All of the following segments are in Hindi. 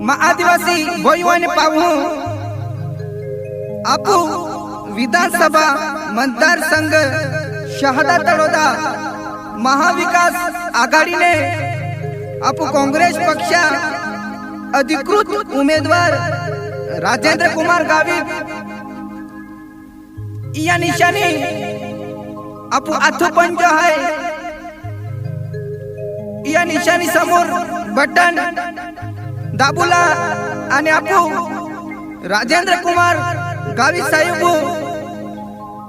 आदिवासी भोईवाने पाहू आपू विधानसभा मतदारसंघ शहादा तळोदा महाविकास आघाडीने आपू काँग्रेस पक्ष अधिकृत उमेदवार राजेंद्र कुमार गावित या निशाने आपू आथोपंज आहे या निशाणी समोर बटन दाबूला आणि आपू राजेंद्र कुमार गावित साहेब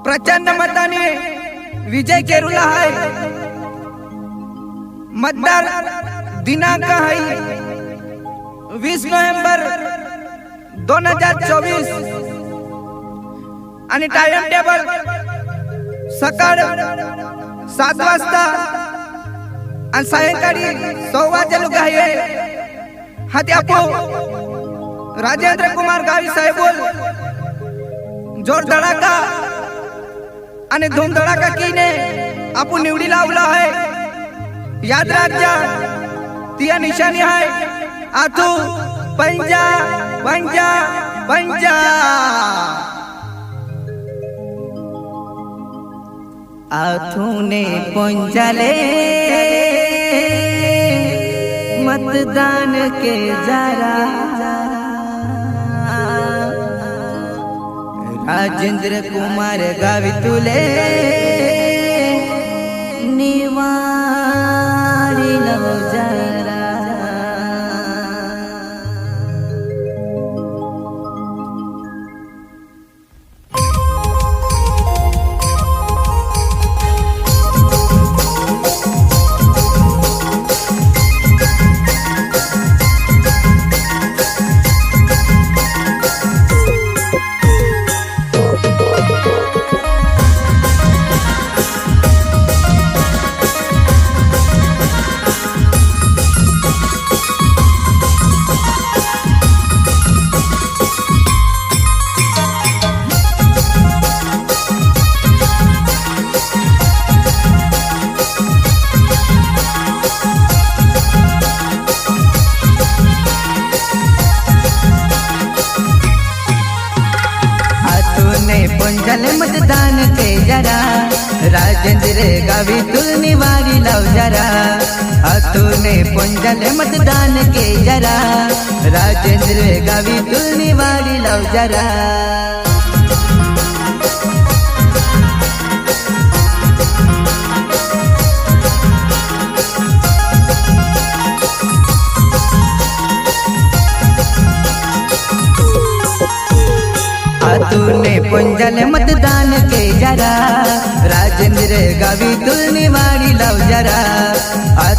प्रचंड मताने विजय केरुला आहे। मतदार दिनांक आहे 20 नोव्हेंबर 2024 आणि टाइम टेबल सकाळ 7 वाजता आणि सायंकाळी 6 वाजेलुक आहे। हाती आपू राजेंद्र कुमार गावित साहेब जोर धडाका आणि धूम धडाका कीने आपू निवडी लावला आहे। याद राखजा ती निशाणी आहे आथू पंजा पंजा पंजा आथूने पंजाले मतदान के जरा राजेंद्र कुमार गावितुले निवारी लो जरा। पंजाले मतदान के जरा राजेंद्र गावित निवारी लाव जरा। तूने पंजाले मतदान के जरा राजेंद्र गावित निवारी लाव जरा। तूने पंजाले मतदान के जरा राजेंद्र गावित निवारी लाव जरा।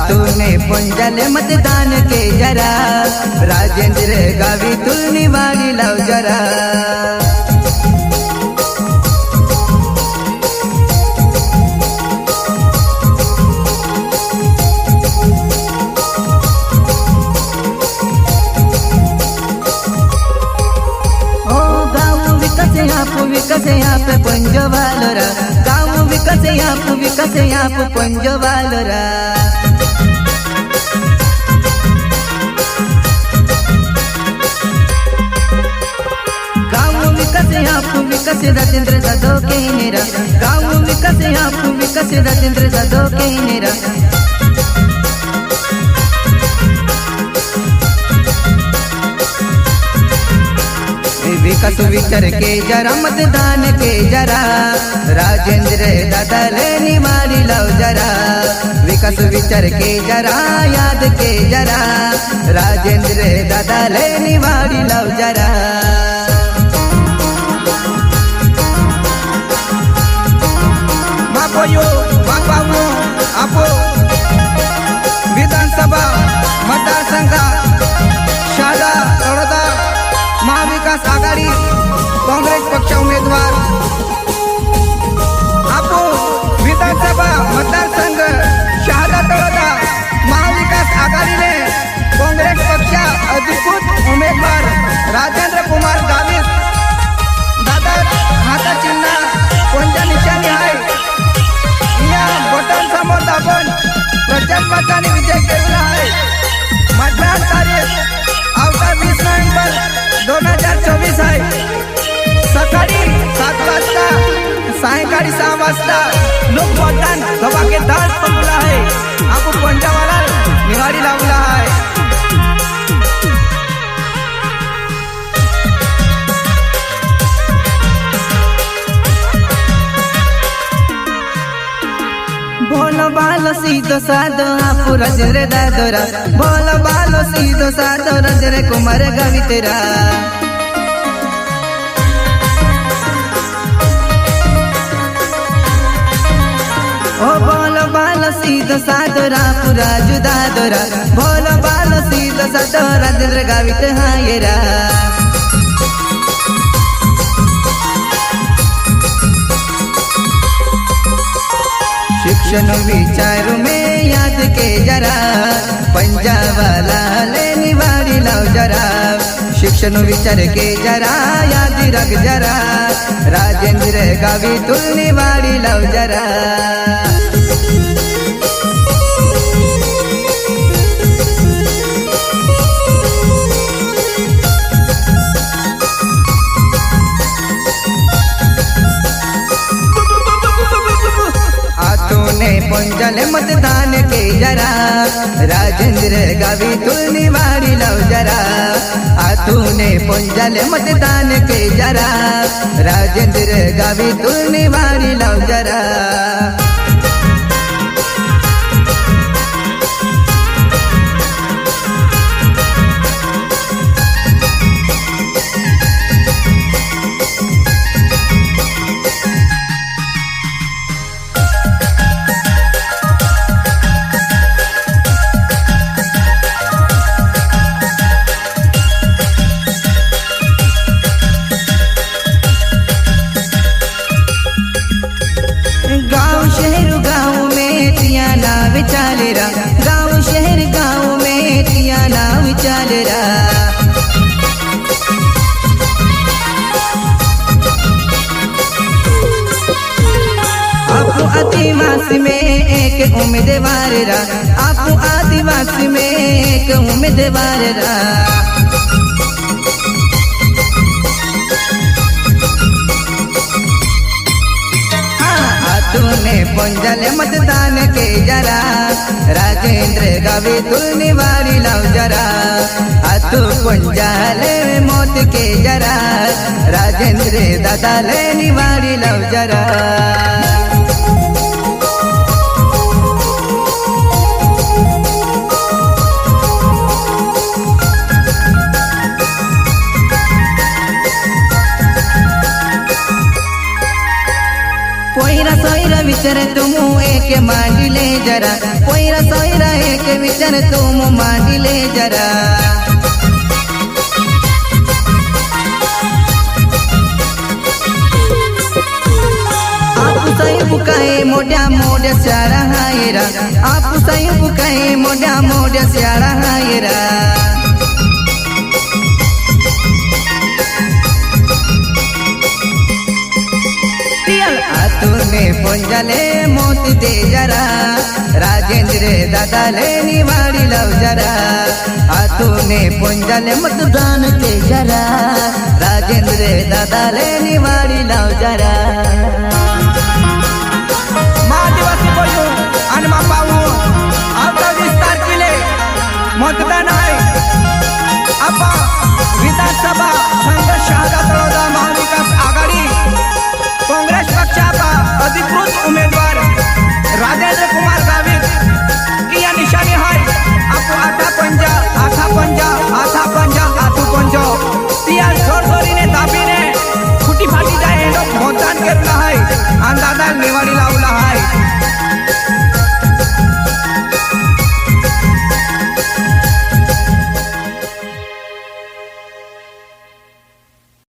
तूने पंजाले मतदान के जरा राजेंद्र गावित निवारी लाव जरा। विकस यहाँ पे पंजवालरा गाँव विकस यहाँ पे पंजवालरा। गाँव विकस राजेंद्र जाधव के नेरा गाँव विकस राजेंद्र जाधव के नेरा। विकास विचार के जरा मतदान के जरा राजेंद्र दादा ले निवारी लाव जरा। विकास विचार के जरा याद के जरा राजेंद्र दादा ले निवारी लाव जरा। बापू आपो विधानसभा मतदारसंघ शहादा तळोदा महाविकास आघाडी काँग्रेस पक्ष उमेदवार आपू विधानसभा मतदारसंघ शहादा तळोदा महाविकास आघाडीने काँग्रेस पक्ष अधिकृत उमेदवार राजेंद्र कुमार गावित दादा हाता चिन्ह कोणत्या निशाणी आहे बघला आहे आपण पंजावाला निवाडी लावला आहे भोलो बालो सीधो साधो आपू रजरे दादोरा भोलो बालो सीधो साधो रजरे कुमार गावी तेरा ओ भोलो बालो सीधो साधो रापुरा जुदा दोरा भोलो बालो सीधो साधो रजरे गावी तेरा शिक्षण विचारू में याद के जरा पंजाबाला ले निवाड़ी लाओ जरा शिक्षण विचार के जरा याद रख जरा राजेंद्र गावी तुल निवाड़ी लाओ जरा तूने पंजल मतदान के जरा राजेंद्र गावी तुल निवाड़ी लाओ जरा तूने पंजल मतदान के जरा राजेंद्र गावी तुल निवाड़ी लाओ जरा विचालेरा गाँव शहर गाँव में टियाना विचालेरा आपू आदिवासी में एक उम्मीदवार रा आपू आदिवासी में एक उम्मीदवार रा तूने पंजल मतदान के जरा राजेंद्र गावी तुल निवाड़ी लाओ जरा तू पंजल मौत के जरा राजेंद्र दादा ले निवाड़ी लाओ जरा पोईरा सोईरा विचार तुम एक मांडी ले जरा पोईरा सोईरा एक विचार तुम मांडी ले जरा आपू सही बुकाए मोड्या मोड्या स्यारा हायरा आपू सही बुकाए मोड्या मोड्या स्यारा हायरा तूने पंजले मोत दे जरा राजेंद्र दादा ले निवाड़ी लाओ जरा तूने पंजले मतदान के जरा राजेंद्र दादा ले निवाड़ी लाओ जरा आदिवासी बोलू आणि पाहू आपला विस्तार केले मतदान आहे आपण विधानसभा